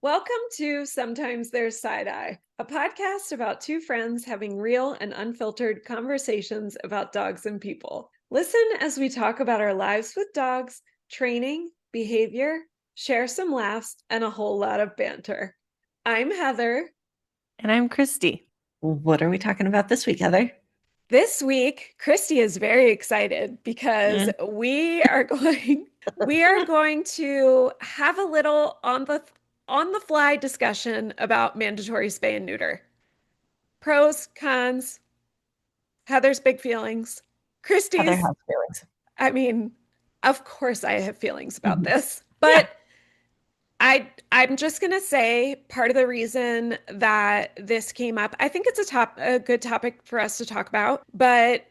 Welcome to Sometimes There's Side Eye, a podcast about two friends having real and unfiltered conversations about dogs and people. Listen as we talk about our lives with dogs, training, behavior, share some laughs, and a whole lot of banter. I'm Heather. And I'm Christy. What are we talking about this week, Heather? This week, Christy is very excited because Mm. we are going to have a little on the fly discussion about mandatory spay and neuter. Pros, cons, Heather's big feelings. Heather Christy's, has feelings. I mean, of course I have feelings about Mhm. this, Yeah. but I'm just gonna say part of the reason that this came up, I think it's a good topic for us to talk about, but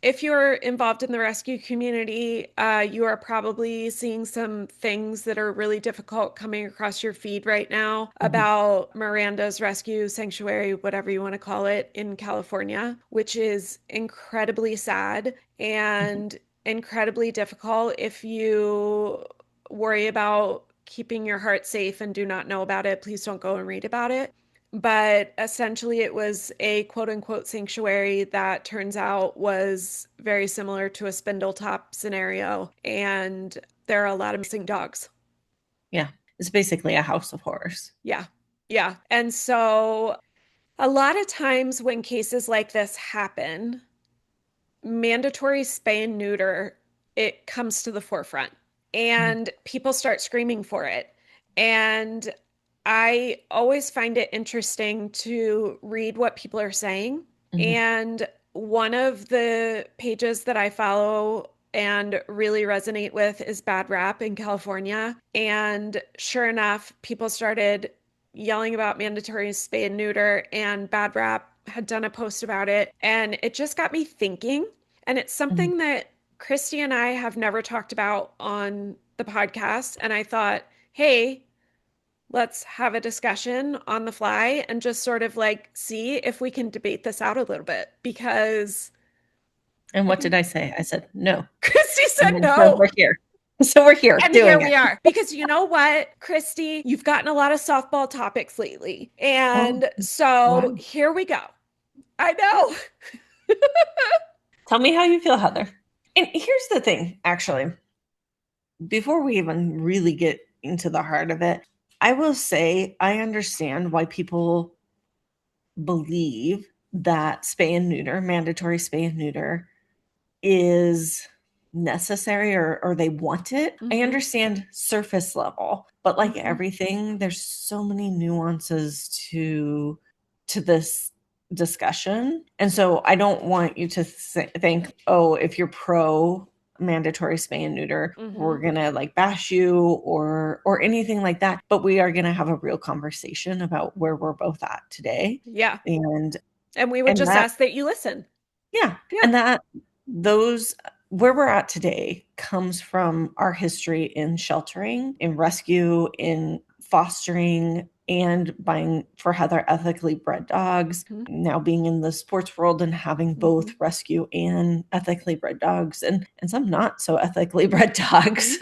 if you're involved in the rescue community, you are probably seeing some things that are really difficult coming across your feed right now Mhm. about Miranda's Rescue Sanctuary, whatever you want to call it, in California, which is incredibly sad Mhm. and incredibly difficult if you worry about keeping your heart safe and do not know about it. Please don't go and read about it. But essentially, it was a quote unquote sanctuary that turns out was very similar to a spindle top scenario. And there are a lot of missing dogs. Yeah. It's basically a house of horrors. Yeah. Yeah. And so a lot of times when cases like this happen, mandatory spay and neuter, it comes to the forefront Mhm. and people start screaming for it. And I always find it interesting to read what people are saying. Mhm. And one of the pages that I follow and really resonate with is Bad Rap in California. And sure enough, people started yelling about mandatory spay and neuter, and Bad Rap had done a post about it. And it just got me thinking. And it's Mhm. something that Christy and I have never talked about on the podcast. And I thought, hey, let's have a discussion on the fly and just sort of like see if we can debate this out a little bit because And I what think did I say? I said no. Christy And said then so no. we're here. So we're here And here doing we it. are. Because you know what, Christy, you've gotten a lot of softball topics lately. Oh, And so wow. here we go. I know. Tell me how you feel, Heather. And here's the thing, actually, before we even really get into the heart of it, I will say I understand why people believe that spay and neuter, mandatory spay and neuter, is necessary or they want it. I Mm-hmm. understand surface level, but like Mm-hmm. everything, there's so many nuances to this discussion. And so I don't want you to think, oh, if you're pro mandatory spay and neuter, Mm-hmm. we're gonna like bash you or anything like that. But we are gonna have a real conversation about where we're both at today. Yeah. And And we would and just that ask that you listen. yeah, Yeah. and that those where we're at today comes from our history in sheltering, in rescue, in fostering, and buying for Heather ethically bred dogs. Mm-hmm. Now being in the sports world and having Mm-hmm. both rescue and ethically bred dogs and some not so ethically bred Mm-hmm. dogs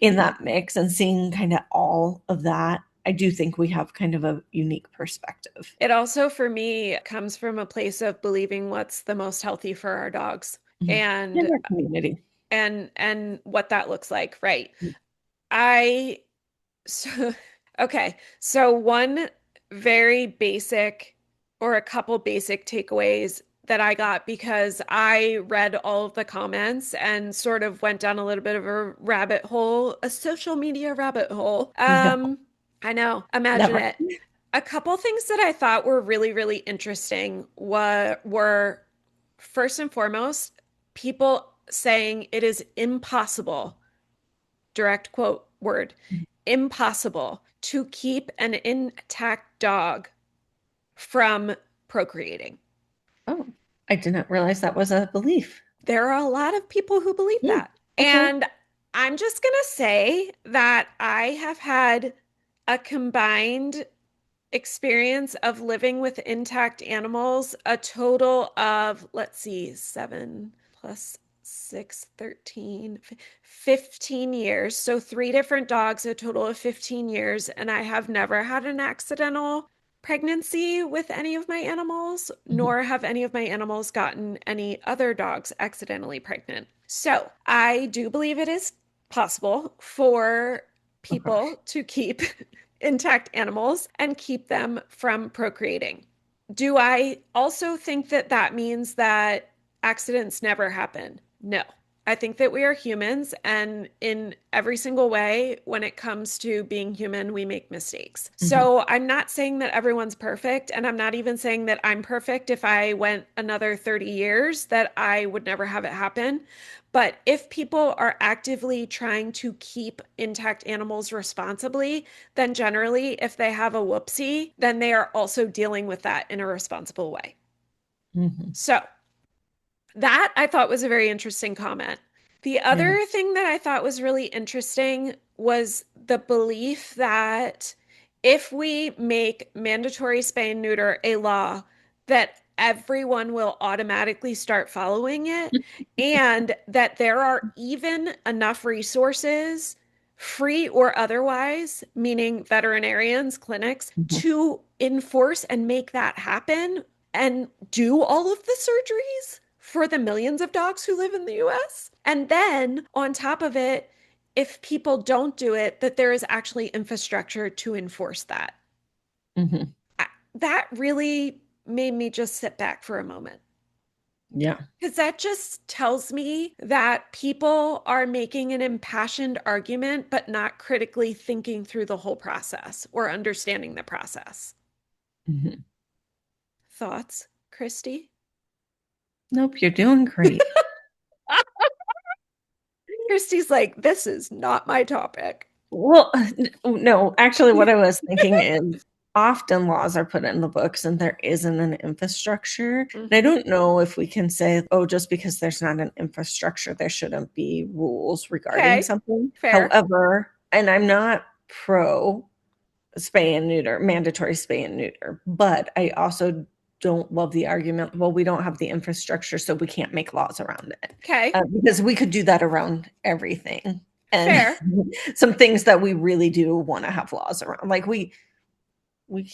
in that mix and seeing kind of all of that. I do think we have kind of a unique perspective. It also, for me, comes from a place of believing what's the most healthy for our dogs Mhm. In and our community. what that looks like, right? I so okay. So one very basic or a couple basic takeaways that I got because I read all of the comments and sort of went down a little bit of a rabbit hole, a social media rabbit hole. No, I know, imagine never. it. A couple things that I thought were really, really interesting were first and foremost, people saying it is impossible, direct quote word, impossible to keep an intact dog from procreating. Oh, I didn't realize that was a belief. There are a lot of people who believe Hmm, that. okay. And I'm just going to say that I have had a combined experience of living with intact animals, a total of, let's see, 7 plus 6, 13, 15 years. So 3 different dogs, a total of 15 years. And I have never had an accidental pregnancy with any of my animals, Mhm. nor have any of my animals gotten any other dogs accidentally pregnant. So I do believe it is possible for Okay. people to keep intact animals and keep them from procreating. Do I also think that that means that accidents never happen? No. I think that we are humans, and in every single way, when it comes to being human, we make mistakes. Mhm. So I'm not saying that everyone's perfect, and I'm not even saying that I'm perfect if I went another 30 years, that I would never have it happen. But if people are actively trying to keep intact animals responsibly, then generally, if they have a whoopsie, then they are also dealing with that in a responsible way. Mhm. So that I thought was a very interesting comment. The Yeah. other thing that I thought was really interesting was the belief that if we make mandatory spay and neuter a law, that everyone will automatically start following it, and that there are even enough resources, free or otherwise, meaning veterinarians, clinics, Mhm. to enforce and make that happen and do all of the surgeries for the millions of dogs who live in the US. And then on top of it, if people don't do it, that there is actually infrastructure to enforce that. Mhm. That really made me just sit back for a moment. Yeah. Because that just tells me that people are making an impassioned argument, but not critically thinking through the whole process or understanding the process. Mhm. Thoughts, Christy? Nope, you're doing great. Christy's like, this is not my topic. Well, no, actually, what I was thinking is often laws are put in the books and there isn't an infrastructure. And I Mm-hmm. don't know if we can say, oh, just because there's not an infrastructure, there shouldn't be rules regarding Okay, something. fair. However, and I'm not pro spay and neuter, mandatory spay and neuter, but I also don't love the argument, well, we don't have the infrastructure, so we can't make laws around it. Okay, Because we could do that around everything. And fair. some things that we really do want to have laws around. Like we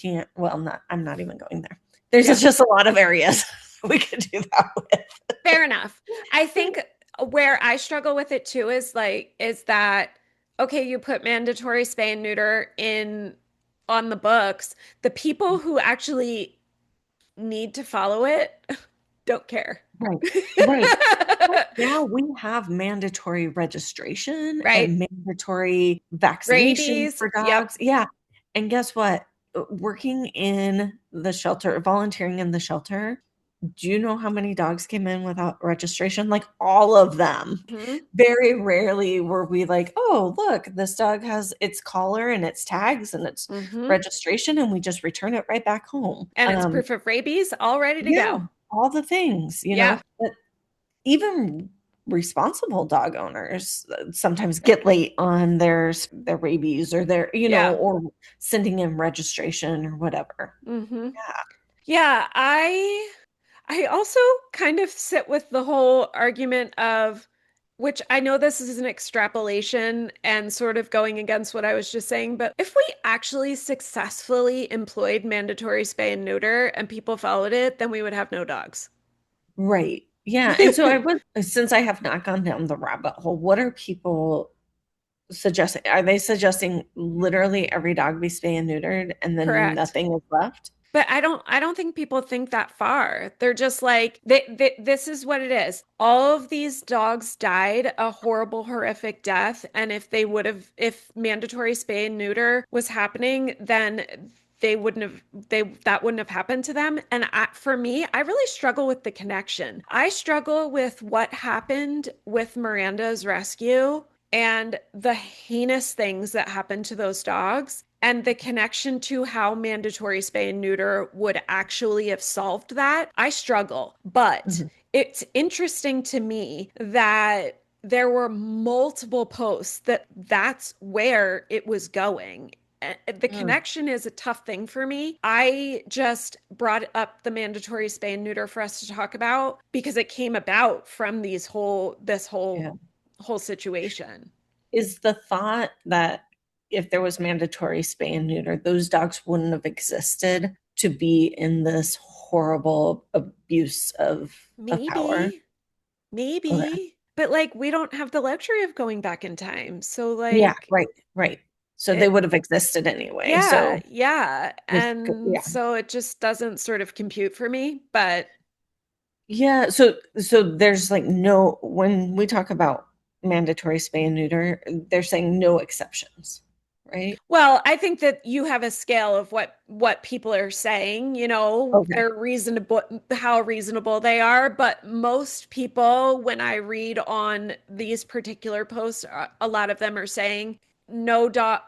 can't, well, not I'm not even going there. There's Yeah, just a lot of areas we could do that with. fair enough. I think where I struggle with it too is that okay, you put mandatory spay and neuter in on the books. The people who actually need to follow it don't care. Right. Right. But now we have mandatory registration Right? and mandatory vaccination Rabies. for Yep. dogs. Yeah. And guess what? Working in the shelter, volunteering in the shelter, do you know how many dogs came in without registration? Like all of them. Hmm. Very rarely were we like, oh, look, this dog has its collar and its tags and its Hmm. registration, and we just return it right back home. And it's proof of rabies, all ready to Yeah, go. all the things, Yeah. but even responsible dog owners sometimes get late on their rabies or their, Yeah. or sending in registration or whatever. Hmm. Yeah, I also kind of sit with the whole argument of, which I know this is an extrapolation and sort of going against what I was just saying, but if we actually successfully employed mandatory spay and neuter and people followed it, then we would have no dogs. Right. Yeah. And so I would, since I have not gone down the rabbit hole, what are people suggesting? Are they suggesting literally every dog be spay and neutered and then Correct. nothing is left? But I don't think people think that far. They're just like this is what it is. All of these dogs died a horrible, horrific death, and if mandatory spay and neuter was happening, then they that wouldn't have happened to them. And for me, I really struggle with the connection. I struggle with what happened with Miranda's rescue and the heinous things that happened to those dogs and the connection to how mandatory spay and neuter would actually have solved that, I struggle. But Mhm. it's interesting to me that there were multiple posts that that's where it was going. the Mm, connection is a tough thing for me. I just brought up the mandatory spay and neuter for us to talk about because it came about from this yeah. whole situation. Is the thought that if there was mandatory spay and neuter, those dogs wouldn't have existed to be in this horrible abuse of power? Maybe, Okay. maybe, but like we don't have the luxury of going back in time. So Yeah, like right, right. So they it would have existed anyway. yeah, So yeah. just And yeah. so it just doesn't sort of compute for me, but Yeah, so there's like no when we talk about mandatory spay and neuter, they're saying no exceptions, right? well, I think that you have a scale of what people are saying, you know, Okay. they're reasonable, how reasonable they are, but most people, when I read on these particular posts, a lot of them are saying no dog,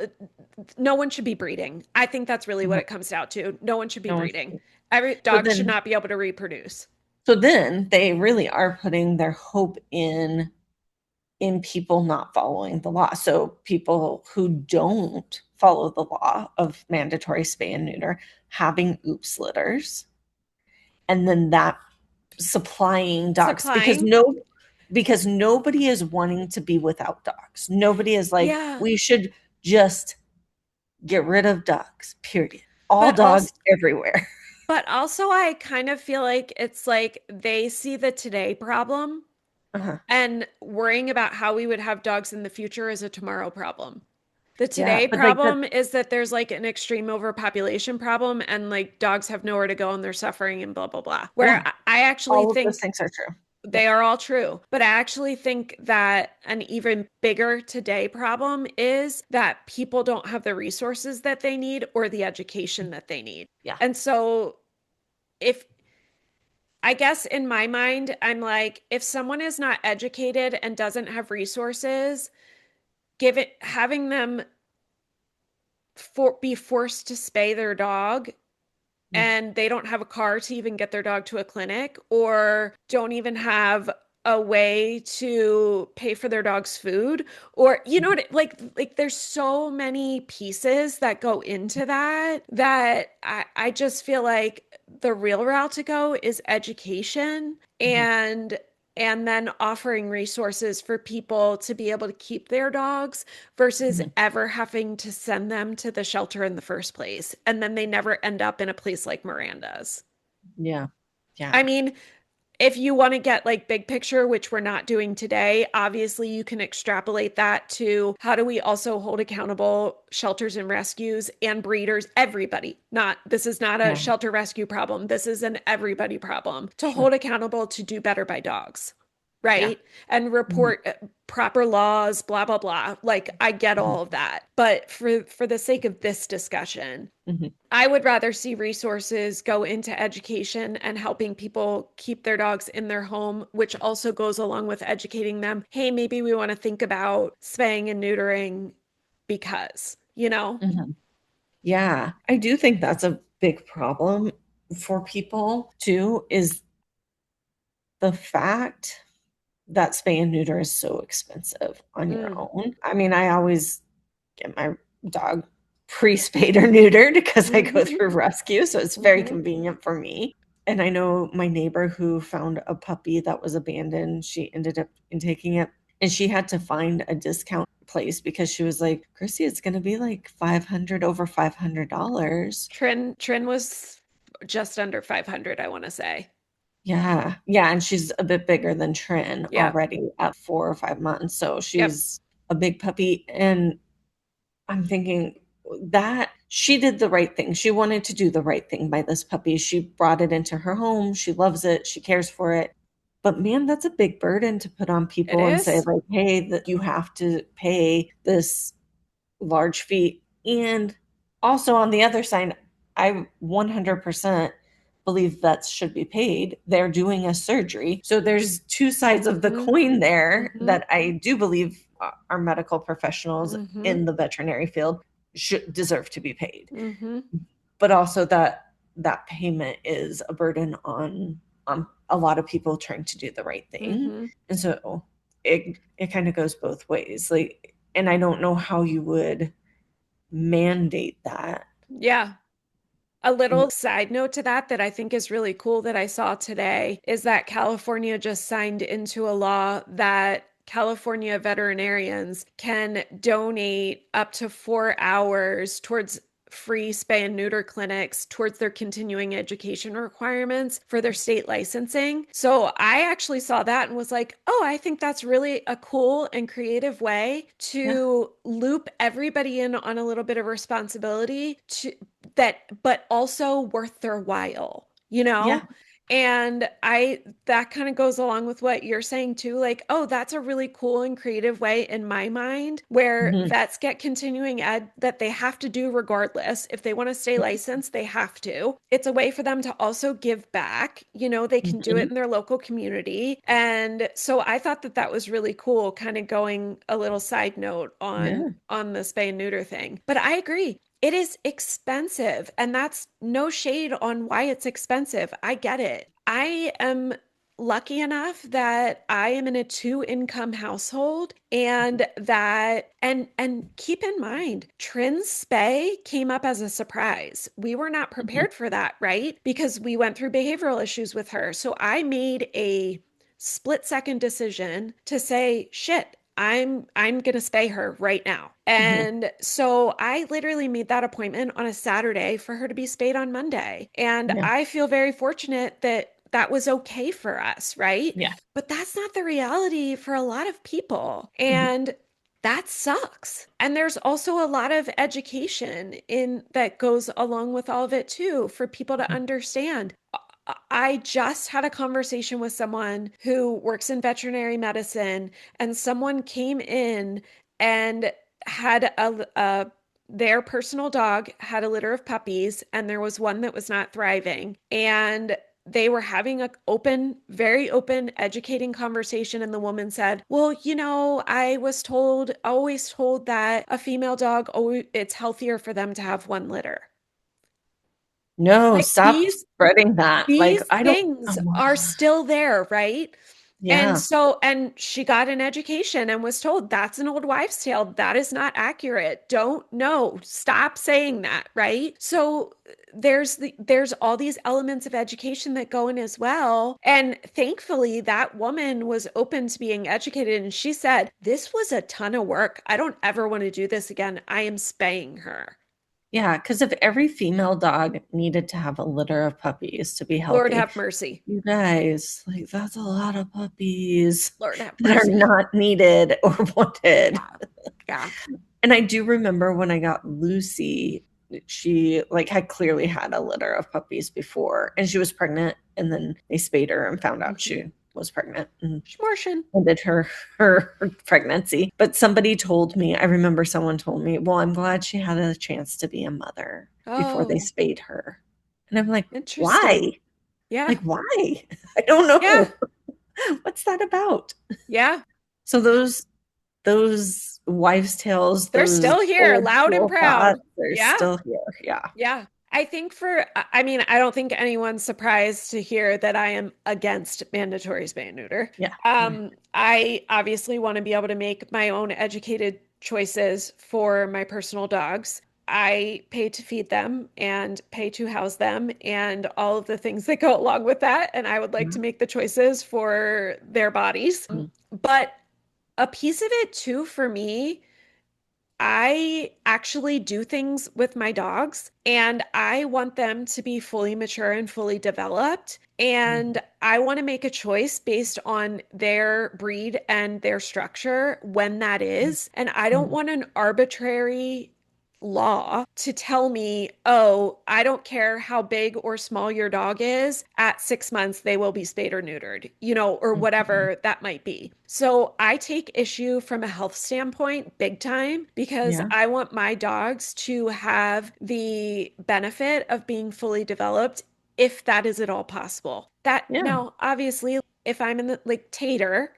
no one should be breeding. I think that's really what Mhm. it comes down to. No one should be No one breeding. should. Every So dog should then not be able to reproduce. so then they really are putting their hope in people not following the law. So people who don't follow the law of mandatory spay and neuter having oops litters, and then that supplying dogs Supplying, because nobody is wanting to be without dogs. Nobody is like yeah, we should just get rid of dogs. Period. All but dogs also everywhere. but also I kind of feel like it's like they see the today problem. Uh-huh. And worrying about how we would have dogs in the future is a tomorrow problem. The Yeah, today but like that. problem is that there's like an extreme overpopulation problem and like dogs have nowhere to go and they're suffering and blah, blah, blah. Where Yeah, I actually all of those think things are true. Yeah. they are all true. But I actually think that an even bigger today problem is that people don't have the resources that they need or the education that they need. Yeah. And so if I guess in my mind, I'm like, if someone is not educated and doesn't have resources, give it having them be forced to spay their dog Mm, and they don't have a car to even get their dog to a clinic or don't even have a way to pay for their dog's food or you know mhm, what like there's so many pieces that go into that I just feel like the real route to go is education mhm, and then offering resources for people to be able to keep their dogs versus mhm. ever having to send them to the shelter in the first place. And then they never end up in a place like Miranda's. Yeah. Yeah. I mean, if you want to get like big picture, which we're not doing today, obviously you can extrapolate that to how do we also hold accountable shelters and rescues and breeders, everybody. Not this is not a Yeah. shelter rescue problem. This is an everybody problem to Sure. hold accountable to do better by dogs. Yeah. Right. And Mhm, report proper laws, blah, blah, blah. Like I get mhm, all of that. But for the sake of this discussion, mhm, I would rather see resources go into education and helping people keep their dogs in their home, which also goes along with educating them. Hey, maybe we want to think about spaying and neutering because, you know? mhm. Yeah. I do think that's a big problem for people too, is the fact that spay and neuter is so expensive on your Mm, own. I mean, I always get my dog pre-spayed or neutered because I go mm-hmm, through rescue, so it's very mm-hmm. convenient for me. And I know my neighbor who found a puppy that was abandoned. She ended up in taking it, and she had to find a discount place because she was like, Chrissy, it's going to be like 500 over $500. Trin was just under 500, I want to say. Yeah. Yeah. And she's a bit bigger than Trin Yep. already at 4 or 5 months. So Yep. she's a big puppy. And I'm thinking that she did the right thing. She wanted to do the right thing by this puppy. She brought it into her home. She loves it. She cares for it. But man, that's a big burden to put on It people and say, is. like, hey, that you have to pay this large fee. And also on the other side, I 100% believe that should be paid. They're doing a surgery. So there's two sides of the Mm-hmm. coin there Mm-hmm. that I do believe our medical professionals Mm-hmm. in the veterinary field should deserve to be paid. Mm-hmm. But also that payment is a burden on a lot of people trying to do the right thing. Mm-hmm. And so it kind of goes both ways. Like, and I don't know how you would mandate that. Yeah. A little side note to that that I think is really cool that I saw today is that California just signed into a law that California veterinarians can donate up to 4 hours towards free spay and neuter clinics towards their continuing education requirements for their state licensing. So I actually saw that and was like, oh, I think that's really a cool and creative way Yeah. to loop everybody in on a little bit of responsibility to that, but also worth their while, you Yeah. know? And that kind of goes along with what you're saying too. Like, oh, that's a really cool and creative way in my mind where Mhm. vets get continuing ed that they have to do regardless. If they want to stay licensed, they have to. It's a way for them to also give back. They can do it Mhm. in their local community. And so I thought that that was really cool, kind of going a little side note Yeah. on the spay and neuter thing. But I agree. It is expensive, and that's no shade on why it's expensive. I get it. I am lucky enough that I am in a two-income household and keep in mind, Trin's spay came up as a surprise. We were not Mhm. prepared for that, right? Because we went through behavioral issues with her. So I made a split second decision to say, shit, I'm gonna spay her right now. Mhm. And so I literally made that appointment on a Saturday for her to be spayed on Monday. And Yeah. I feel very fortunate that that was okay for us, right? Yeah. But that's not the reality for a lot of people. Mhm. And that sucks. And there's also a lot of education in that goes along with all of it too, for people to Mhm. understand. I just had a conversation with someone who works in veterinary medicine, and someone came in and had their personal dog had a litter of puppies, and there was one that was not thriving. And they were having a open, very open, educating conversation. And the woman said, well, I was told, always told that a female dog, oh, it's healthier for them to have one litter. No, Like stop spreading that. Like, these I don't, things oh my are God. still there, right? And Yeah. so, and she got an education and was told that's an old wives' tale. That is not accurate. Don't know. Stop saying that, right? So there's all these elements of education that go in as well. And thankfully, that woman was open to being educated. And she said, this was a ton of work. I don't ever want to do this again. I am spaying her. Yeah. Because if every female dog needed to have a litter of puppies to be Lord healthy, have mercy. you guys, like, that's a lot of puppies Lord have that are mercy. not needed or wanted. Yeah. Yeah. And I do remember when I got Lucy, she like had clearly had a litter of puppies before, and she was pregnant, and then they spayed her and found out Mhm. she was pregnant and Schmortion. ended her pregnancy. But somebody told me, I remember someone told me, well, I'm glad she had a chance to be a mother before they Oh, spayed her. And I'm like, interesting. why? Yeah. Like, why? I don't Yeah. know. What's that about? Yeah. So those wives' tales, They're those still here, old loud and school proud. thoughts are Yeah. still here. Yeah. Yeah. I think I mean, I don't think anyone's surprised to hear that I am against mandatory spay and neuter. Yeah. Yeah. I obviously want to be able to make my own educated choices for my personal dogs. I pay to feed them and pay to house them and all of the things that go along with that. And I would like to make the choices for their bodies. Mhm. But a piece of it too for me, I actually do things with my dogs and I want them to be fully mature and fully developed. Mhm. And I want to make a choice based on their breed and their structure when that is. And I don't Mhm. want an arbitrary law to tell me, oh, I don't care how big or small your dog is, at 6 months they will be spayed or neutered, or Mhm. whatever that might be. So I take issue from a health standpoint big time because Yeah. I want my dogs to have the benefit of being fully developed if that is at all possible. That Yeah. now, obviously, if I'm in the like Tater,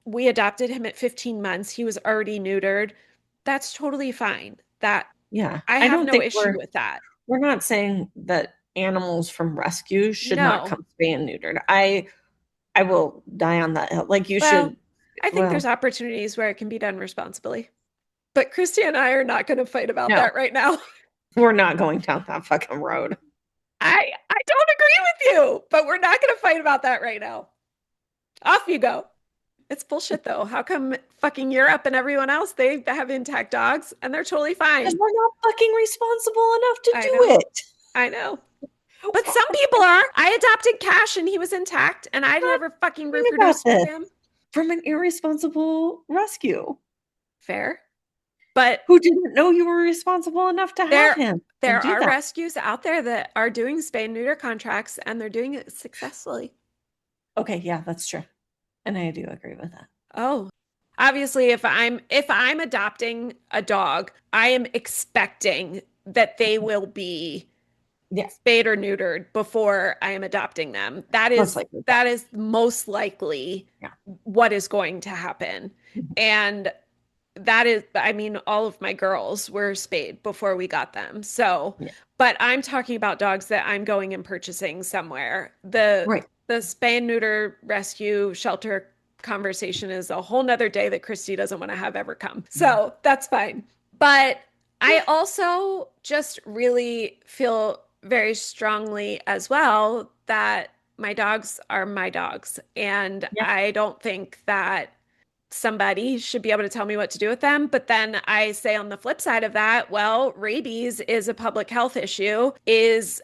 we adopted him at 15 months. He was already neutered. That's totally fine. That Yeah. I I have don't no think issue with that. we're not saying that animals from rescue should not No. come spay and neutered. I will die on that hill. Like you Well, should, I think there's well, opportunities where it can be done responsibly. But Christy and I are not going to fight about No, that right now. we're not going down that fucking road. I don't agree with you, but we're not going to fight about that right now. Off you go. It's bullshit though. How come fucking Europe and everyone else, they have intact dogs and they're totally Because fine? we're not fucking responsible enough to I do know. it. I know. But some people are. I adopted Cash and he was intact and I Not never fucking talking about reproduced with this him. from an irresponsible rescue Fair. But who didn't know you were responsible enough to have there him and there do are that. rescues out there that are doing spay and neuter contracts and they're doing it successfully. Okay, yeah, that's true. And I do agree with that. Oh, obviously if I'm adopting a dog, I am expecting that they will be Yeah, spayed or neutered before I am adopting them. That most is likely. Yeah. that is most likely Yeah. what is going to happen. Mhm. And that is, I mean, all of my girls were spayed before we got them. So, Yeah. but I'm talking about dogs that I'm going and purchasing somewhere. The Right. the spay and neuter rescue shelter conversation is a whole nother day that Christy doesn't want to have ever come. So that's fine. But I also just really feel very strongly as well that my dogs are my dogs. And Yeah. I don't think that somebody should be able to tell me what to do with them. But then I say on the flip side of that, well, rabies is a public health issue. Is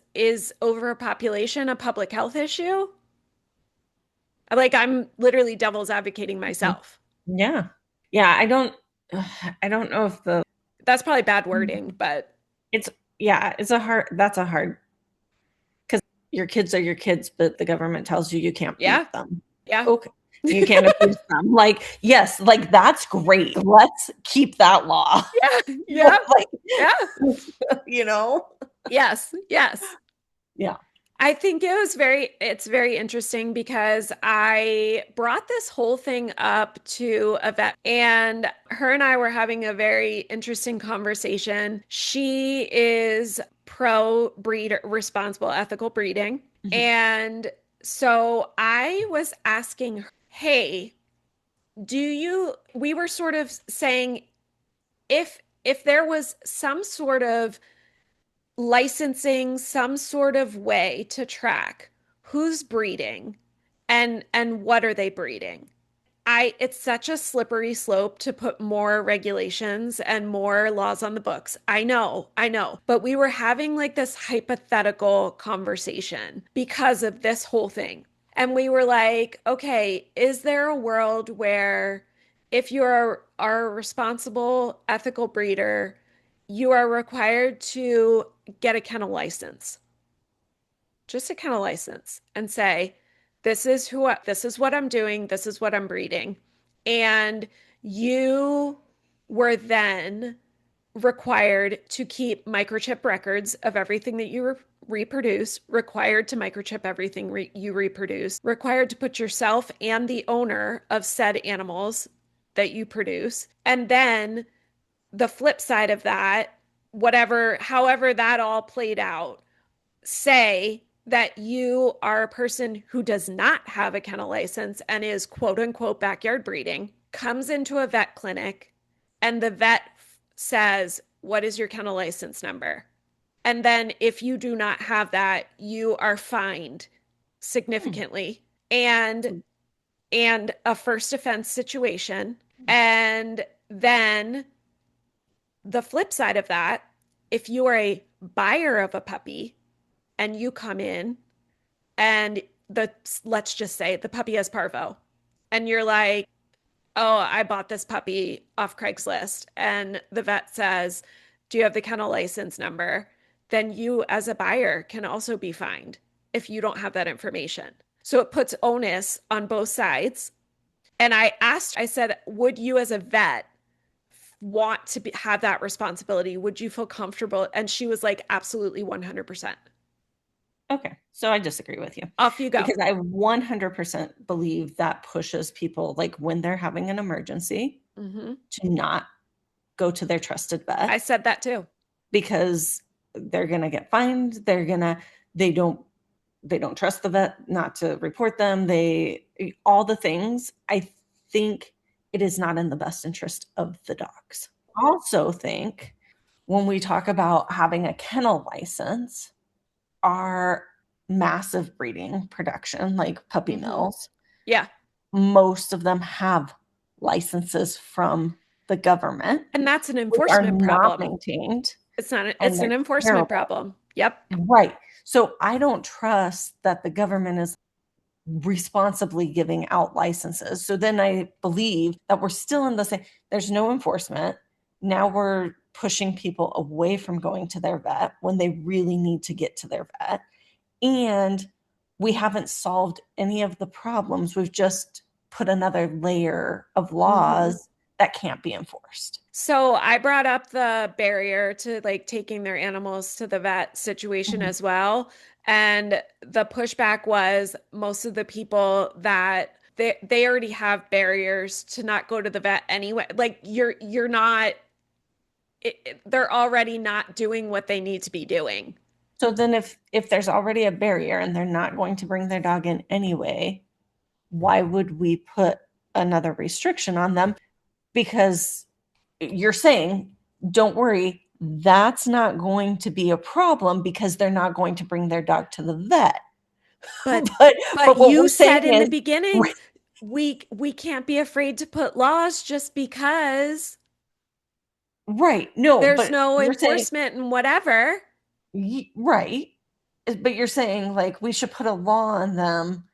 overpopulation a public health issue? Like I'm literally devil's advocating Mhm. myself. Yeah. Yeah. I don't know if That's probably bad wording, but it's, yeah, that's a hard, because your kids are your kids, but the government tells you you can't yeah, beat them. yeah. Okay. You can't abuse them. Like, yes, like that's great. Let's keep that law. Yeah, yeah, Like, yeah. you know? Yes, yes. Yeah. I think it's very interesting because I brought this whole thing up to a vet and her and I were having a very interesting conversation. She is pro breeder, responsible, ethical breeding. Mhm. And so I was asking her, hey, we were sort of saying if there was some sort of licensing, some sort of way to track who's breeding and what are they breeding. It's such a slippery slope to put more regulations and more laws on the books. I know. But we were having like this hypothetical conversation because of this whole thing. And we were like, okay, is there a world where if are a responsible, ethical breeder, you are required to get a kennel license, just a kennel license, and say, this is what I'm doing, this is what I'm breeding. And you were then required to keep microchip records of everything that you reproduce, required to microchip everything you reproduce, required to put yourself and the owner of said animals that you produce. And then the flip side of that, however that all played out, say that you are a person who does not have a kennel license and is quote unquote backyard breeding, comes into a vet clinic, and the vet says, what is your kennel license number? And then if you do not have that, you are fined Hmm. significantly and a first offense situation. And then the flip side of that, if you are a buyer of a puppy and you come in and let's just say the puppy has parvo and you're like, oh, I bought this puppy off Craigslist, and the vet says, do you have the kennel license number? Then you as a buyer can also be fined if you don't have that information. So it puts onus on both sides. And I said, would you as a vet want to have that responsibility? Would you feel comfortable? And she was like, absolutely 100%. Okay. So I disagree with you Off you go. because I 100% believe that pushes people, like when they're having an emergency, Mm-hmm. to not go to their trusted I vet said that too. because they're going to get fined. They don't, they don't trust the vet not to report them. All the things. I think it is not in the best interest of the dogs. also think when we talk about having a kennel license, our massive breeding production, like puppy Hmm. mills, Yeah. most of them have licenses from the government, And that's an which are enforcement not problem. maintained, It's not, and it's they're an enforcement terrible. problem. Yep. Right. So I don't trust that the government is responsibly giving out licenses. So then I believe that we're still in the same, there's no enforcement. Now we're pushing people away from going to their vet when they really need to get to their vet. And we haven't solved any of the problems. We've just put another layer of Hmm. laws that can't be enforced. So I brought up the barrier to like taking their animals to the vet situation Mhm. as well. And the pushback was most of the people that they already have barriers to not go to the vet anyway. Like you're not they're already not doing what they need to be doing. So then if there's already a barrier and they're not going to bring their dog in anyway, why would we put another restriction on them? Because you're saying, don't worry, that's not going to be a problem because they're not going to bring their dog to the vet. But but but but what you we're said saying in the is beginning we can't be afraid to put laws just because right, no, there's but no you're saying enforcement and whatever. right, but you're saying like we should put a law on them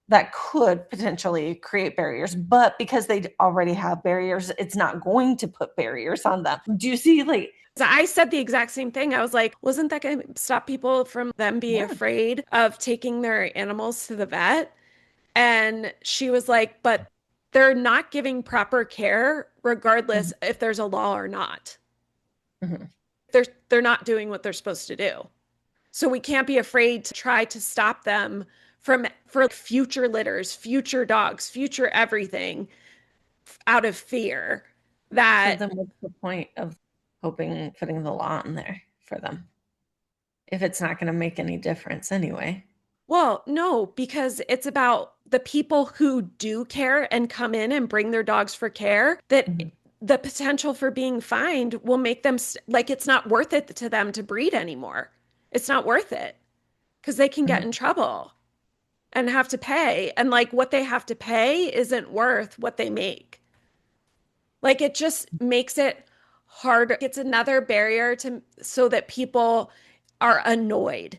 that could potentially create barriers, but because they already have barriers, it's not going to put barriers on them. Do you see like So I said the exact same thing. I was like, wasn't that going to stop people from them being yeah. afraid of taking their animals to the vet? And she was like, but they're not giving proper care regardless Mhm, if there's a law or not. mhm, They're not doing what they're supposed to do. So we can't be afraid to try to stop them from for future litters, future dogs, future everything out of fear so that then what's the point of hoping putting the law in there for them if it's not going to make any difference anyway? well, no, because it's about the people who do care and come in and bring their dogs for care that Mhm, the potential for being fined will make them like it's not worth it to them to breed anymore. It's not worth it because they can get in mhm, trouble and have to pay. And like what they have to pay isn't worth what they make. Like it just makes it harder. It's another barrier to so that people are annoyed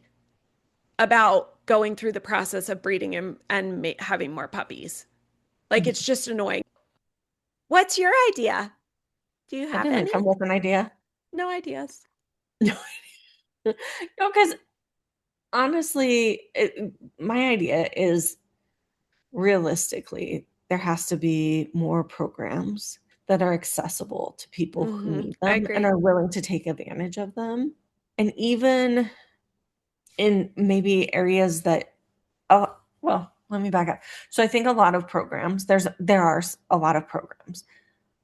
about going through the process of breeding and having more puppies. Like it's mhm. just annoying. What's your idea? Do you I have didn't any? come with an idea. No ideas. No, because honestly, my idea is realistically, there has to be more programs that are accessible to people who need I them and agree. are willing to take advantage of them. And even in maybe areas that, well, let me back up. So I think a lot of programs, there are a lot of programs,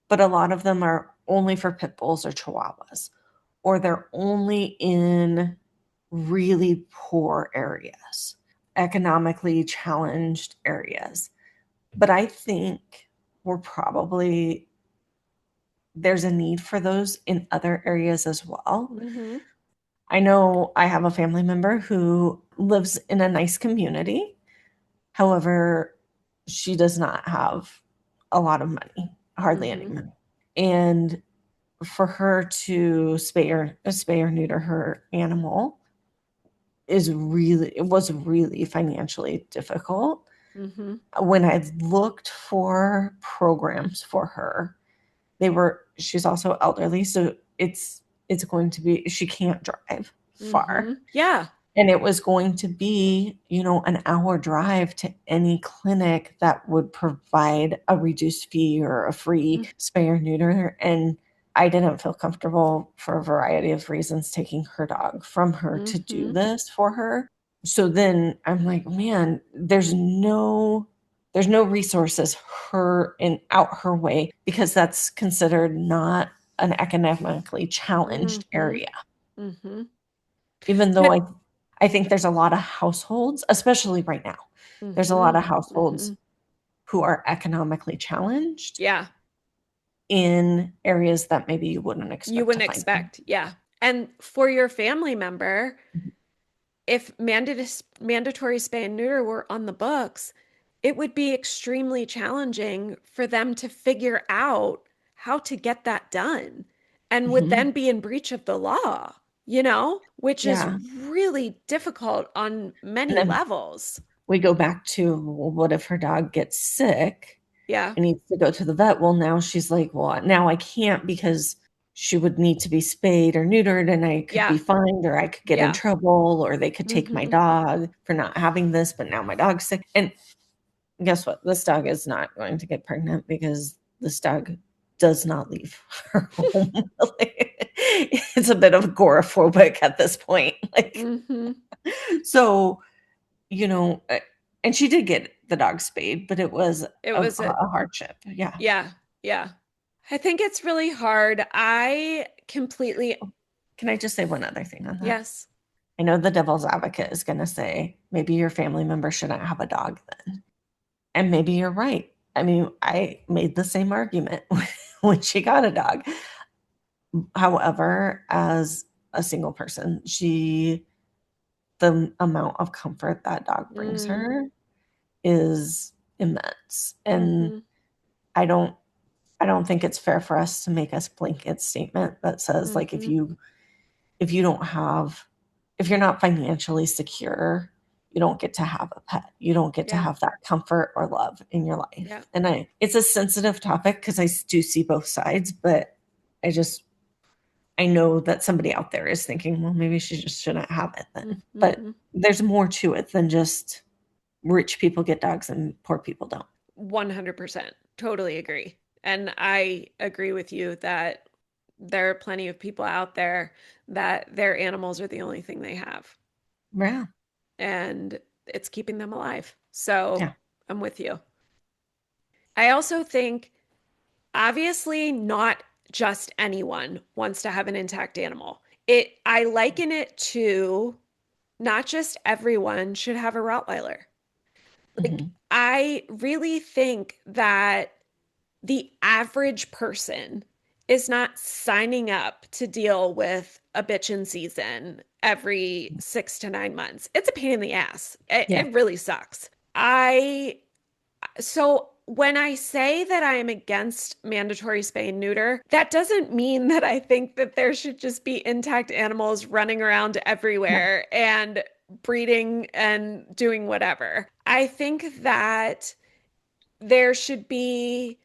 but a lot of them are only for pit bulls or chihuahuas, or they're only in really poor areas, economically challenged areas. But I think we're probably there's a need for those in other areas as well. Mm-hmm. I know I have a family member who lives in a nice community. However, she does not have a lot of money, hardly any Mm-hmm. money. And for her to spay or neuter her animal it was really financially difficult. Mm-hmm. When I looked for programs for her, she's also elderly, so it's going to be she can't drive far. Mm-hmm. Yeah. And it was going to be, an hour drive to any clinic that would provide a reduced fee or a free spay or neuter. And I didn't feel comfortable for a variety of reasons taking her dog from her to do Mm-hmm. this for her. So then I'm like, man, there's no resources her in out her way because that's considered not an economically challenged Mm-hmm. area. Mm-hmm. Even though But I think there's a lot of households, especially right now, there's a lot mm-hmm. of households Mm-hmm. who are economically challenged. Yeah. in areas that maybe you wouldn't You expect to wouldn't find them. expect. Yeah. And for your family member, Mhm. if mandatory spay and neuter were on the books, it would be extremely challenging for them to figure out how to get that done and would Mhm. then be in breach of the law, which is Yeah. really difficult on And many then levels. we go back to, well, what if her dog gets sick Yeah. and needs to go to the vet? Well, now she's like, well, now I can't because she would need to be spayed or neutered and I could be Yeah. fined or I could get in Yeah. trouble or they could take my Hmm. dog for not having this, but now my dog's sick. And guess what? This dog is not going to get pregnant because this dog does not leave her home. It's a bit of agoraphobic at this point. Like, Hmm. so, and she did get the dog spayed, but it was It a, was a, a hardship. Yeah. yeah. Yeah. I think it's really hard. I completely, Can I just say one other thing on that? yes. I know the devil's advocate is going to say maybe your family member shouldn't have a dog then. And maybe you're right. I mean, I made the same argument when she got a dog. However, as a single person, the amount of comfort that dog brings Mm, her is immense. And hmm. I don't I don't think it's fair for us to make a blanket statement that says like Hmm. if you don't have if you're not financially secure, you don't get to have a pet. You don't get to Yeah. have that comfort or love in your Yeah. life. And it's a sensitive topic because I do see both sides, but I just I know that somebody out there is thinking, well, maybe she just shouldn't have it then. But Hmm. there's more to it than just rich people get dogs and poor people don't. 100%. Totally agree. And I agree with you that there are plenty of people out there that their animals are the only thing they have, Yeah. and it's keeping them alive. So Yeah. I'm with you. I also think, obviously, not just anyone wants to have an intact animal. I liken it to not just everyone should have a Rottweiler. Like, Hmm. I really think that the average person is not signing up to deal with a bitchin' season every 6 to 9 months. It's a pain in the ass. It, Yeah. it really sucks. So when I say that I am against mandatory spay and neuter, that doesn't mean that I think that there should just be intact animals running around No. everywhere and breeding and doing whatever. I think that there should be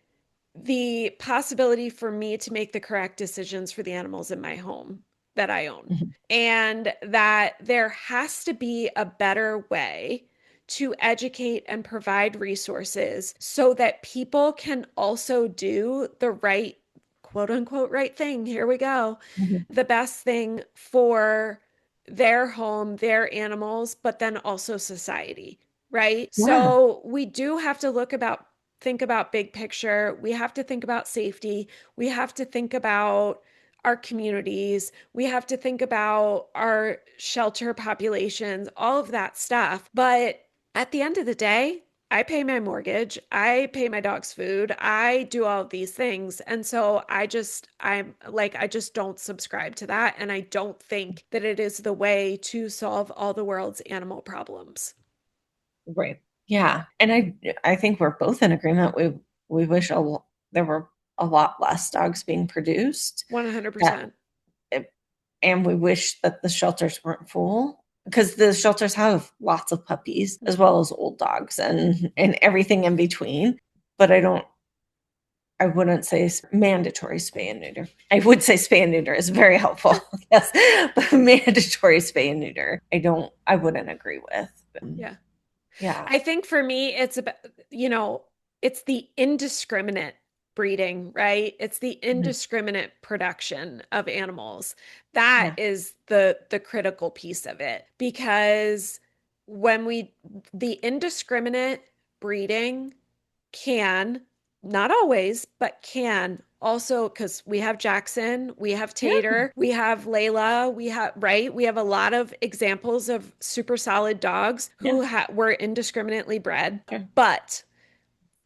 the possibility for me to make the correct decisions for the animals in my home that I own. Mhm. And that there has to be a better way to educate and provide resources so that people can also do the right, quote unquote, right thing. Here we go. Mhm. The best thing for their home, their animals, but then also society, right? Yeah. So we do have to think about big picture. We have to think about safety. We have to think about our communities. We have to think about our shelter populations, all of that stuff. But at the end of the day, I pay my mortgage, I pay my dog's food, I do all of these things. And so I just don't subscribe to that. And I don't think that it is the way to solve all the world's animal problems. Right. Yeah. And I think we're both in agreement. We wish there were a lot less dogs being produced. That 100%. and we wish that the shelters weren't full because the shelters have lots of puppies as well as old dogs and everything in between. But I wouldn't say mandatory spay and neuter. I would say spay and neuter is very helpful. Yes. But mandatory spay and neuter, I wouldn't agree with. Yeah. Yeah. I think for me, it's about, it's the indiscriminate breeding, right? It's the Mhm. indiscriminate production of animals. That Yeah. is the critical piece of it. Because when the indiscriminate breeding can, not always, but can also, because we have Jackson, we have Yeah. Tater, we have Layla, right? We have a lot of examples of super solid dogs Yeah. who were indiscriminately bred. Sure. But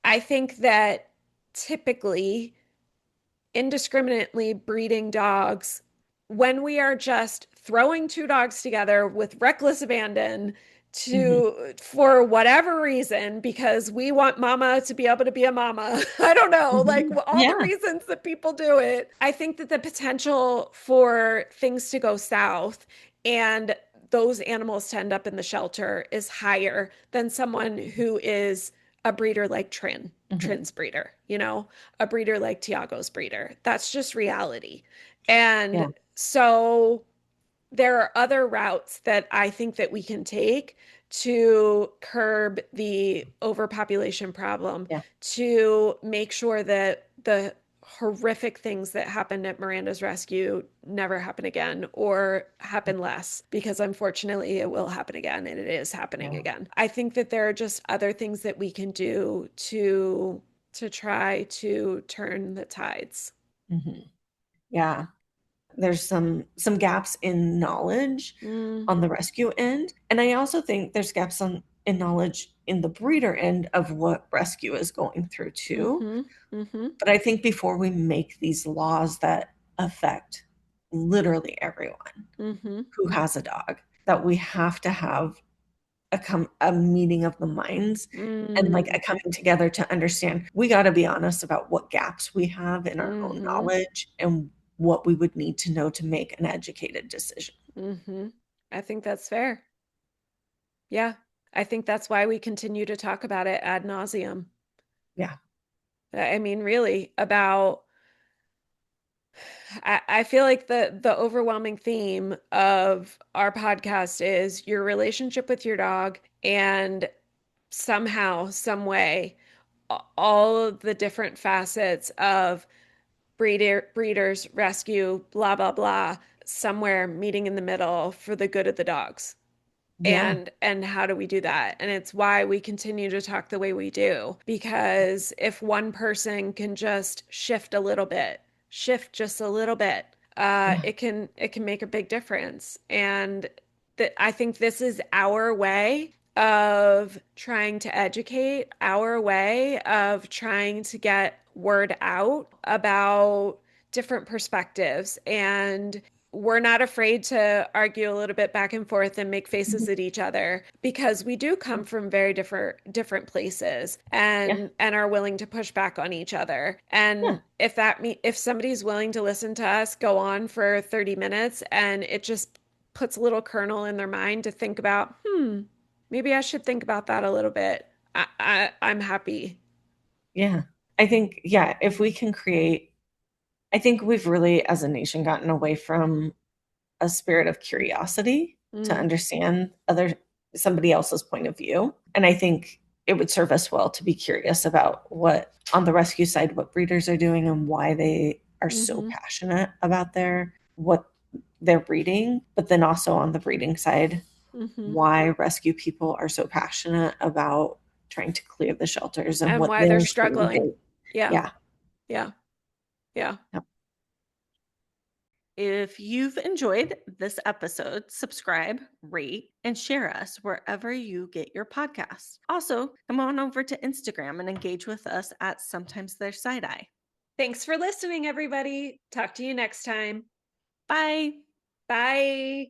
I think that typically indiscriminately breeding dogs when we are just throwing two dogs together with reckless abandon Mhm. to for whatever reason because we want mama to be able to be a mama. I don't know, like Mhm. all the Yeah. reasons that people do it. I think that the potential for things to go south and those animals to end up in the shelter is higher than someone who is a breeder like Mhm. Trin's breeder, you know, a breeder like Tiago's breeder. That's just reality. And Yeah. so there are other routes that I think that we can take to curb the overpopulation problem, Yeah. to make sure that the horrific things that happened at Miranda's rescue never happen again or happen less, because unfortunately it will happen again and it is happening Yeah. again. I think that there are just other things that we can do to try to turn the tides. Mhm. Yeah. There's some gaps in knowledge Mm, on the rescue end, and I also think there's gaps in knowledge in the breeder end of what rescue is going through too. mm-hmm, mm-hmm, But I think before we make these laws that affect literally everyone mm-hmm. who has a dog, that we have to have a meeting of the minds and like a Mm, coming together to understand we got to be honest about what gaps we have in our own mm-hmm, knowledge and what we would need to know to make an educated decision. mm-hmm. I think that's fair. Yeah. I think that's why we continue to talk about it ad nauseum. Yeah. I mean, really, about I feel like the overwhelming theme of our podcast is your relationship with your dog and somehow, some way, all of the different facets of breeders, rescue, blah, blah, blah, somewhere meeting in the middle for the good of the dogs. Yeah. And how do we do that? And it's why we continue to talk the way we do, because if one person can just shift just a little bit, Yeah. it can make a big difference. And that I think this is our way of trying to educate, our way of trying to get word out about different perspectives. And we're not afraid to argue a little bit back and forth and make faces Mhm. at each other because we do come from very different places Yeah. and are willing to push back on each other. Yeah. And if somebody's willing to listen to us go on for 30 minutes and it just puts a little kernel in their mind to think about, maybe I should think about that a little bit. I'm happy. Yeah. I think, yeah, if we can create, I think we've really, as a nation, gotten away from a spirit of curiosity to Mm, understand somebody else's point of view. And I think it would serve us well to be curious about what on the rescue side, what breeders are doing and why they are so mm-hmm, passionate about what they're breeding, but then also on the breeding side, mm-hmm. why rescue people are so passionate about trying to clear the shelters and And what why they're they're seeing. struggling. Yeah, Yeah. yeah, yeah. If you've enjoyed this episode, subscribe, rate, and share us wherever you get your podcasts. Also, come on over to Instagram and engage with us at Sometimes There's Side Eye. Thanks for listening, everybody. Talk to you next time. Bye. Bye.